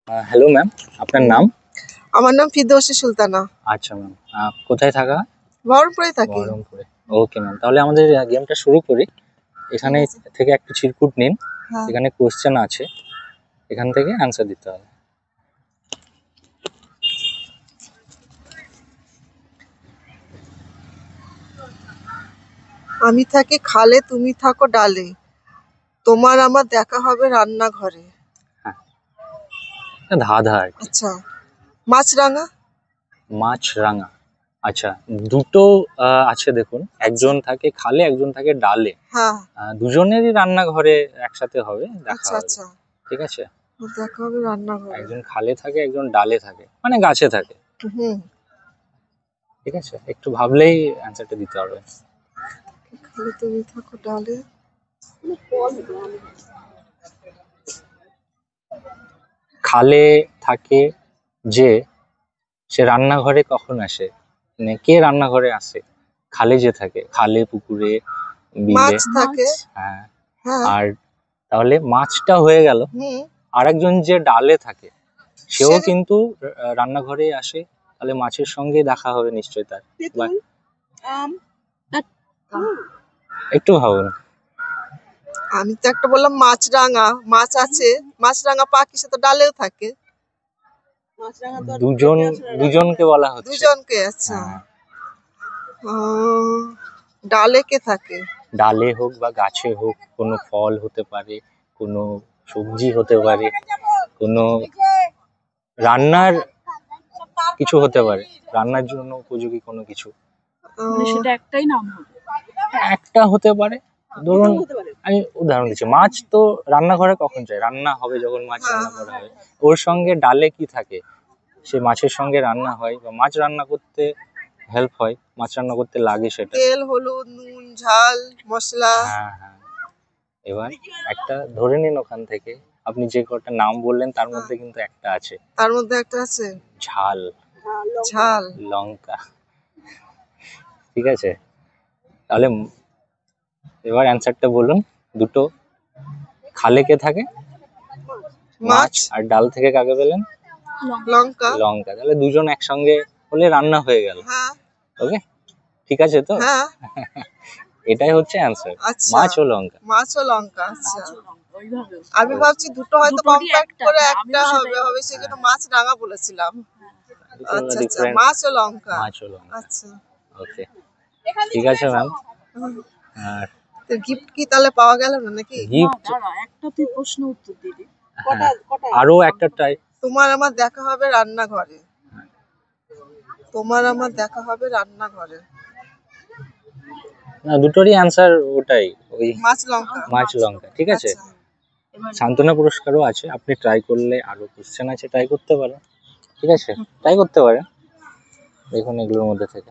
Hello ma'am, আপনার নাম? আমার নাম ফিরদৌসী সুলতানা। আচ্ছা ম্যাম, কোথায় থাকা? বহরমপুরে থাকি। বহরমপুরে। ওকে ম্যাম, তাহলে আমাদের গেমটা শুরু করি। এখানে ঠিক আছে। থেকে একটা চিরকুট নিন। হ্যাঁ। এখানে কোশ্চেন আছে, এখান থেকে অ্যান্সার দিতে হবে। আমি থাকি খালে, তুমি থাকো ডালে, তোমার আমার দেখা হবে রান্নাঘরে। হ্যাঁ, এটা ধাঁধা আর কি। আচ্ছা, মাছরাঙা। মাছরাঙা। আচ্ছা, দুটো আছে দেখুন, একজন থাকে খালে, একজন থাকে ডালে। হ্যাঁ। দুজনেরই রান্নাঘরে একসাথে হবে, দেখা আচ্ছা হবে। আচ্ছা, ঠিক আছে? দেখা হবে রান্নাঘরে। একজন খালে থাকে, একজন ডালে থাকে, মানে গাছে থাকে। হুম। ঠিক আছে, একটু ভাবলেই অ্যান্সারটা দিতে পারবে। খালে তুমি থাকো ডালে। খালে থাকে যে, সে রান্নাঘরে কখন আসে? মানে কে রান্নাঘরে আসে? খালে যে থাকে, খালে, পুকুরে, বিলে। মাছ থাকে। হ্যাঁ। হ্যাঁ। আর তাহলে মাছটা হয়ে গেল। হুম। আর একজন যে ডালে থাকে, সেও সে- কিন্তু রান্নাঘরে আসে। তাহলে মাছের সঙ্গে দেখা হবে নিশ্চয়ই তার। বা একটু ভাবুন। আমি তো একটা বললাম মাছরাঙা, মাছ আছে, মাছরাঙা পাখি, সে তো ডালেও থাকে। দুজনকে বলা হচ্ছে। দুজনকে। আচ্ছা। হ্যাঁ, ডালে কে থাকে? ডালে হোক বা গাছে হোক, কোনো ফল হতে পারে, কোনো সবজি হতে পারে, কোনো রান্নার কিছু হতে পারে, রান্নার জন্য উপযোগী কোনো কিছু। সেটা একটাই নাম হবে। একটা হতে পারে। ধরুন, আমি উদাহরণ দিচ্ছি, মাছ তো রান্নাঘরে কখন যায়? রান্না হবে যখন মাছ হ্যাঁ, রান্না হ্যাঁ, করা হবে। ওর সঙ্গে ডালে কি থাকে? সে মাছের সঙ্গে রান্না হয়, বা মাছ রান্না করতে হেল্প হয়, মাছ রান্না করতে লাগে সেটা। তেল, হলুদ, নুন, ঝাল, মশলা। হ্যাঁ হ্যাঁ, এবার একটা ধরে নিন ওখান থেকে। আপনি যে কটা নাম বললেন তার হ্যাঁ, মধ্যে কিন্তু একটা আছে, তার মধ্যে একটা আছে ঝাল, ঝাল। লঙ্কা। ঠিক আছে, তাহলে এবার অ্যান্সারটা বলুন। দুটো খালে কে থাকে? মাছ। মাছ। আর ডাল থেকে কাকে পেলেন? লঙ্কা। লঙ্কা। তাহলে দুজন একসঙ্গে হলে রান্না হয়ে গেল। হ্যাঁ। ওকে, ঠিক আছে তো? হ্যাঁ। এটাই হচ্ছে অ্যান্সার, আচ্ছা, মাছ ও লঙ্কা। মাছ ও লঙ্কা। আচ্ছা, আমি ভাবছি দুটো হয়তো কম্প্যাক্ট করে একটা হবে হবে সেজন্য মাছ রাঙা বলেছিলাম। আচ্ছা আচ্ছা, ডিফারেন্ট। মাছ ও লঙ্কা। মাছ ও লঙ্কা। আচ্ছা। ওকে, ঠিক আছে ম্যাম। আর তো গিফট কি তাহলে পাওয়া গেল না নাকি? গিফট, একটা তুই প্রশ্ন উত্তর দিবি। আরো একটা ট্রাই। তোমার আমার দেখা হবে রান্নাঘরে, তোমার আমার দেখা হবে রান্নাঘরে। না, দুটোরই অ্যান্সার ওটাই, ওই মাছ লঙ্কা। মাছ লঙ্কা। ঠিক আছে, আচ্ছা। সান্ত্বনা পুরস্কারও আছে, আপনি ট্রাই করলে, আরো কোশ্চেন আছে, ট্রাই করতে পারেন। ঠিক আছে, ট্রাই করতে পারেন, দেখুন এগুলোর মধ্যে থেকে।